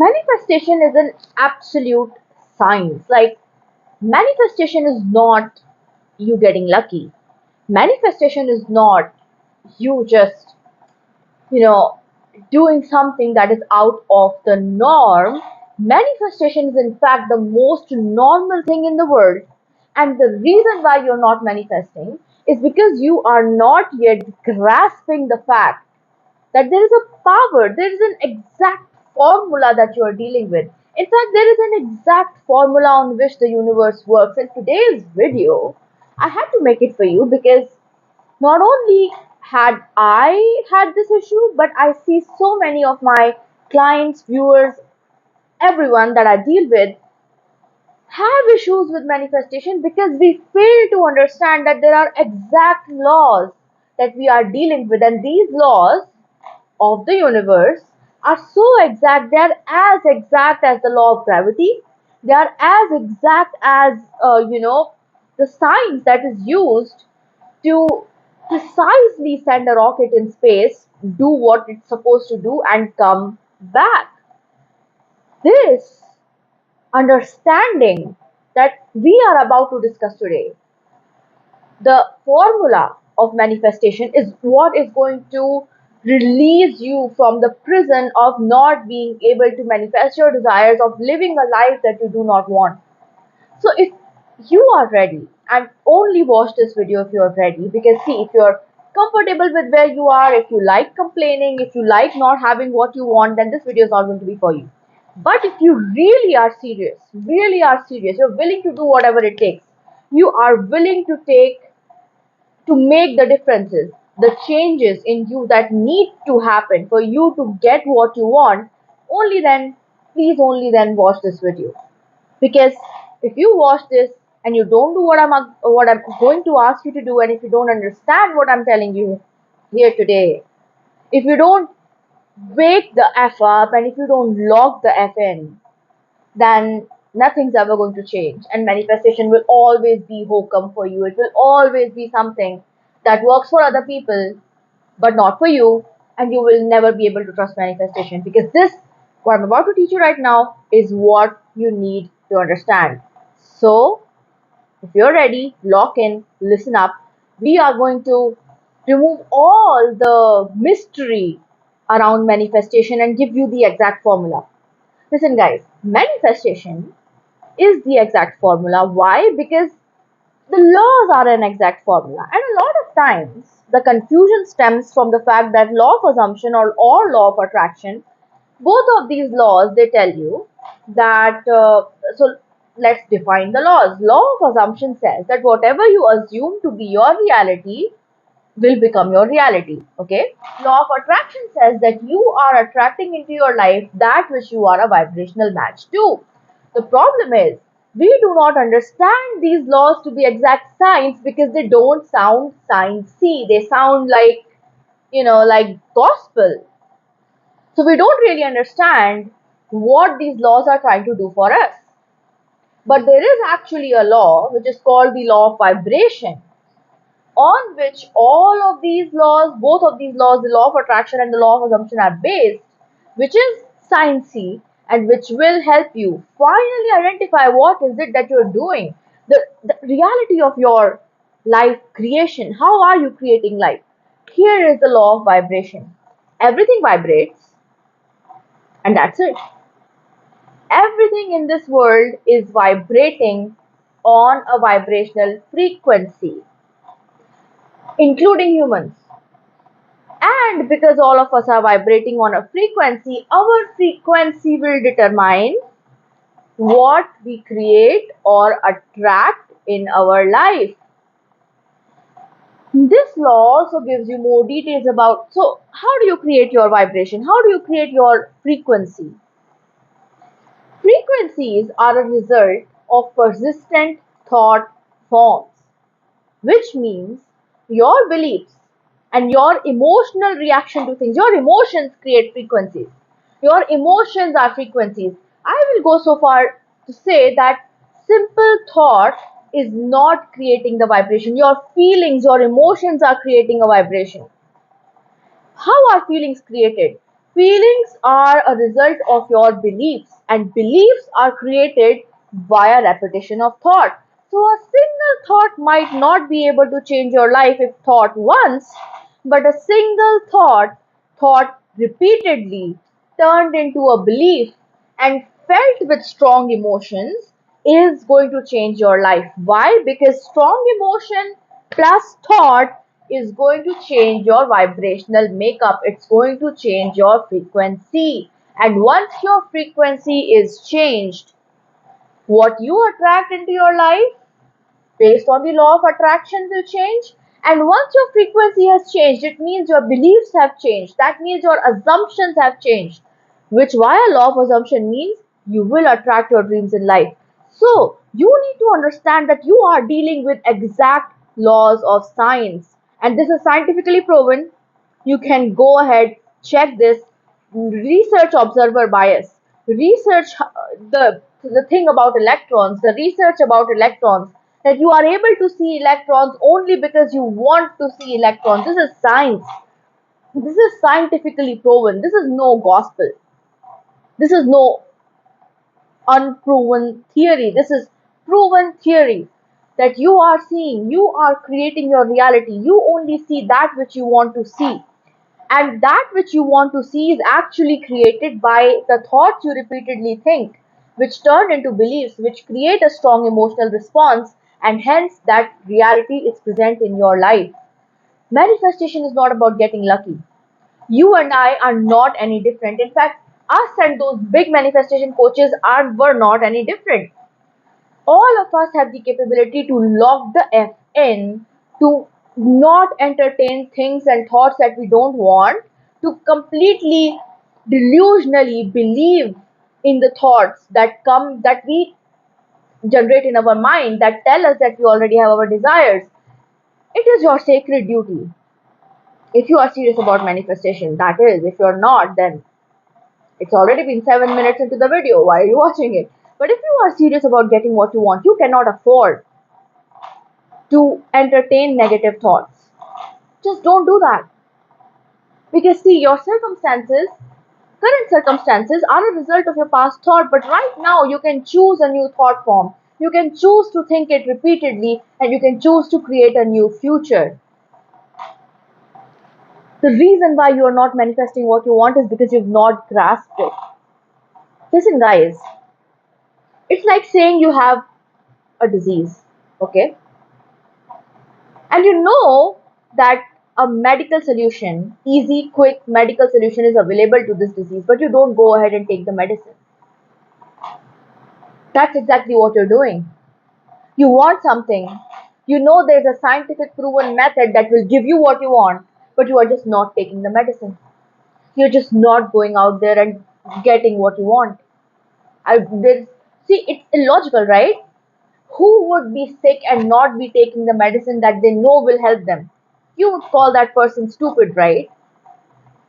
Manifestation is an absolute science. Like, manifestation is not you getting lucky. Manifestation is not you just, you know, doing something that is out of the norm. Manifestation is, in fact, the most normal thing in the world. And the reason why you're not manifesting is because you are not yet grasping the fact that there is a power, there is an exact formula that you are dealing with. In fact, there is an exact formula on which the universe works. In today's video, I had to make it for you because not only had I had this issue, but I see so many of my clients, viewers, everyone that I deal with have issues with manifestation because we fail to understand that there are exact laws that we are dealing with, and these laws of the universe are so exact, they are as exact as the law of gravity, they are as exact as the science that is used to precisely send a rocket in space, do what it's supposed to do, and come back. This understanding that we are about to discuss today, the formula of manifestation, is what is going to release you from the prison of not being able to manifest your desires, of living a life that you do not want. So if you are ready, and only watch this video if you're ready, because see, if you're comfortable with where you are, if you like complaining, if you like not having what you want, then this video is not going to be for you. But if you really are serious, you're willing to do whatever it takes, you are willing to make the differences, the changes in you that need to happen for you to get what you want, only then, please only then watch this video. Because if you watch this and you don't do what I'm going to ask you to do, and if you don't understand what I'm telling you here today, if you don't wake the F up, and if you don't log the F in, then nothing's ever going to change. And manifestation will always be hokum for you. It will always be something that works for other people, but not for you. And you will never be able to trust manifestation, because this, what I'm about to teach you right now, is what you need to understand. So, if you're ready, lock in, listen up. We are going to remove all the mystery around manifestation and give you the exact formula. Listen, guys, manifestation is the exact formula. Why? Because the laws are an exact formula. And a lot of times, the confusion stems from the fact that law of assumption or law of attraction, both of these laws, they tell you that, so let's define the laws. Law of assumption says that whatever you assume to be your reality will become your reality. Okay. Law of attraction says that you are attracting into your life that which you are a vibrational match to. The problem is, we do not understand these laws to be exact science because they don't sound sciencey. They sound like, like gospel. So we don't really understand what these laws are trying to do for us. But there is actually a law which is called the law of vibration, on which all of these laws, both of these laws, the law of attraction and the law of assumption, are based, which is sciencey, and which will help you finally identify what is it that you're doing, the reality of your life creation. How are you creating life? Here is the law of vibration. Everything vibrates, and that's it. Everything in this world is vibrating on a vibrational frequency, including humans. And because all of us are vibrating on a frequency, our frequency will determine what we create or attract in our life. This law also gives you more details about, so how do you create your vibration? How do you create your frequency? Frequencies are a result of persistent thought forms, which means your beliefs and your emotional reaction to things. Your emotions create frequencies. Your emotions are frequencies. I will go so far to say that simple thought is not creating the vibration. Your feelings, your emotions are creating a vibration. How are feelings created? Feelings are a result of your beliefs, and beliefs are created via repetition of thought. So, a single thought might not be able to change your life if thought once, but a single thought repeatedly, turned into a belief, and felt with strong emotions is going to change your life. Why? Because strong emotion plus thought is going to change your vibrational makeup. It's going to change your frequency. And once your frequency is changed, what you attract into your life based on the law of attraction will change. And once your frequency has changed, it means your beliefs have changed. That means your assumptions have changed, which via law of assumption means you will attract your dreams in life. So you need to understand that you are dealing with exact laws of science, and this is scientifically proven. You can go ahead, check this. Research observer bias. Research the thing about electrons, the research about electrons, that you are able to see electrons only because you want to see electrons. This is science. This is scientifically proven. This is no gospel. This is no unproven theory. This is proven theory that you are seeing, you are creating your reality. You only see that which you want to see. And that which you want to see is actually created by the thoughts you repeatedly think, which turn into beliefs, which create a strong emotional response, and hence that reality is present in your life. Manifestation is not about getting lucky. You and I are not any different. In fact, us and those big manifestation coaches were not any different. All of us have the capability to lock the F in, to not entertain things and thoughts that we don't want, to completely delusionally believe in the thoughts that we generate in our mind that tell us that we already have our desires. It is your sacred duty. If you are serious about manifestation, that is. If you're not, then it's already been 7 minutes into the video. Why are you watching it? But if you are serious about getting what you want, you cannot afford to entertain negative thoughts. Just don't do that. Because see, your current circumstances are a result of your past thought, but right now you can choose a new thought form. You can choose to think it repeatedly and you can choose to create a new future. The reason why you are not manifesting what you want is because you've not grasped it. Listen, guys, it's like saying you have a disease, okay? And you know that a medical solution, easy, quick medical solution is available to this disease, but you don't go ahead and take the medicine. That's exactly what you're doing. You want something, you know there's a scientific proven method that will give you what you want, but you are just not taking the medicine. You're just not going out there and getting what you want. See, it's illogical, right? Who would be sick and not be taking the medicine that they know will help them? You would call that person stupid, right?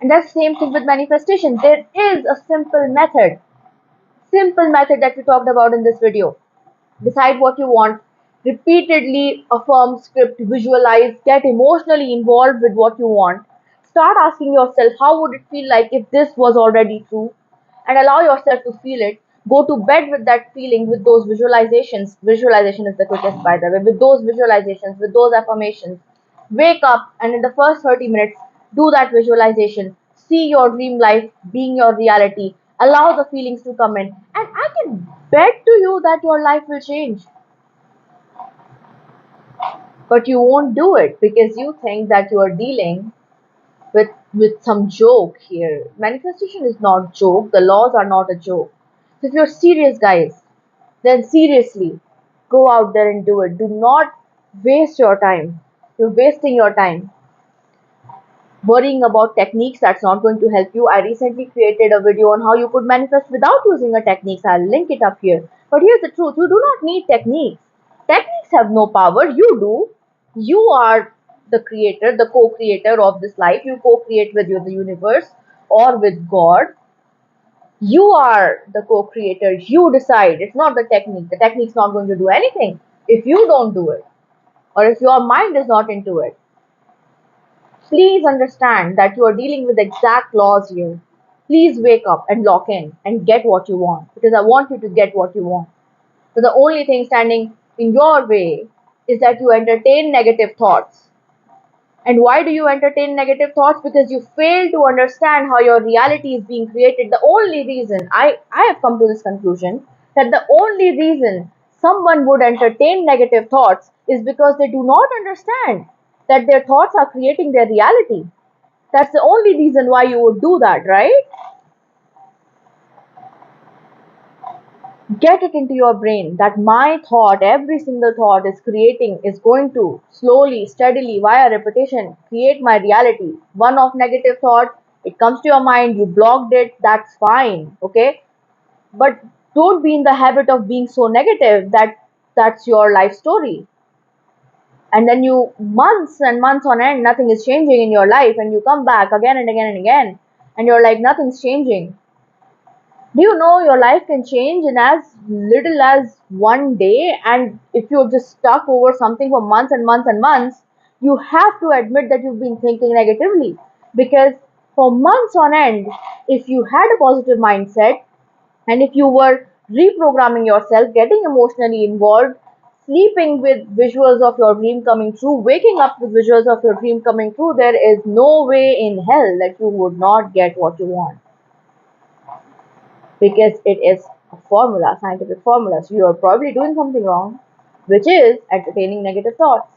And that's the same thing with manifestation. There is a simple method that we talked about in this video. Decide what you want, repeatedly affirm, script, visualize, get emotionally involved with what you want. Start asking yourself, how would it feel like if this was already true? And allow yourself to feel it. Go to bed with that feeling, with those visualizations. Visualization is the quickest, by the way. With those visualizations, with those affirmations. Wake up and in the first 30 minutes, do that visualization. See your dream life being your reality. Allow the feelings to come in. And I can bet to you that your life will change. But you won't do it because you think that you are dealing with some joke here. Manifestation is not joke. The laws are not a joke. So if you're serious, guys, then seriously go out there and do it. Do not waste your time. You're wasting your time worrying about techniques that's not going to help you. I recently created a video on how you could manifest without using a technique. I'll link it up here. But here's the truth, you do not need techniques. Techniques have no power. You do. You are the creator, the co creator of this life. You co create with the universe or with God. You are the co creator. You decide. It's not the technique. The technique's not going to do anything if you don't do it or if your mind is not into it. Please understand that you are dealing with exact laws here. Please wake up and lock in and get what you want, because I want you to get what you want. So the only thing standing in your way is that you entertain negative thoughts. And why do you entertain negative thoughts? Because you fail to understand how your reality is being created. The only reason I have come to this conclusion that the only reason someone would entertain negative thoughts is because they do not understand that their thoughts are creating their reality. That's the only reason why you would do that, right? Get it into your brain that my thought, every single thought is going to slowly, steadily, via repetition, create my reality. One of negative thought, it comes to your mind, you blocked it, that's fine, okay? But don't be in the habit of being so negative that that's your life story. And then you, months and months on end, nothing is changing in your life, and you come back again and again and again, and you're like, nothing's changing. Do you know your life can change in as little as one day? And if you're just stuck over something for months and months and months, you have to admit that you've been thinking negatively. Because for months on end, if you had a positive mindset and if you were reprogramming yourself, getting emotionally involved, sleeping with visuals of your dream coming true, waking up with visuals of your dream coming true, there is no way in hell that you would not get what you want, because it is a formula, scientific formula. So you are probably doing something wrong, which is entertaining negative thoughts.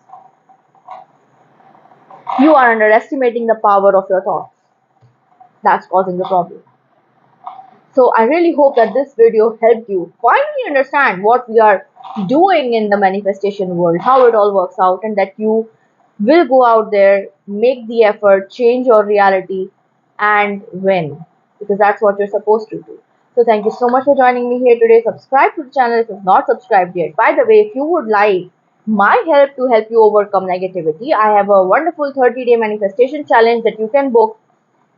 You are underestimating the power of your thoughts. That's causing the problem. So I really hope that this video helped you finally understand what we are doing in the manifestation world, how it all works out, and that you will go out there, make the effort, change your reality, and win. Because that's what you're supposed to do. So thank you so much for joining me here today. Subscribe to the channel if you've not subscribed yet. By the way, if you would like my help to help you overcome negativity, I have a wonderful 30-day manifestation challenge that you can book,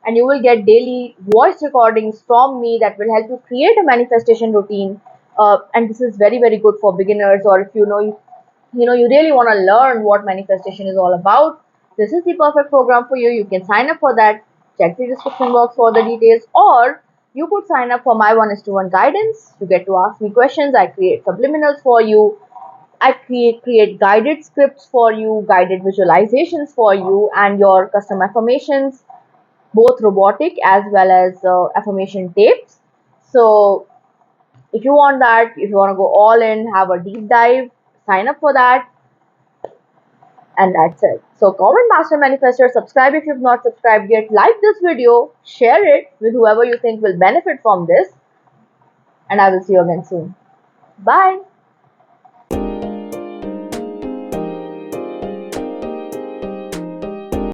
and you will get daily voice recordings from me that will help you create a manifestation routine. And this is very, very good for beginners, or if you really want to learn what manifestation is all about. This is the perfect program for you. You can sign up for that. Check the description box for the details, or you could sign up for my 1:1 guidance. You get to ask me questions. I create subliminals for you. I create guided scripts for you, guided visualizations for you, and your custom affirmations, both robotic as well as affirmation tapes. So if you want that, if you want to go all in, have a deep dive, sign up for that, and that's it. So comment master manifestor, subscribe if you've not subscribed yet, like this video, share it with whoever you think will benefit from this, and I will see you again soon. Bye.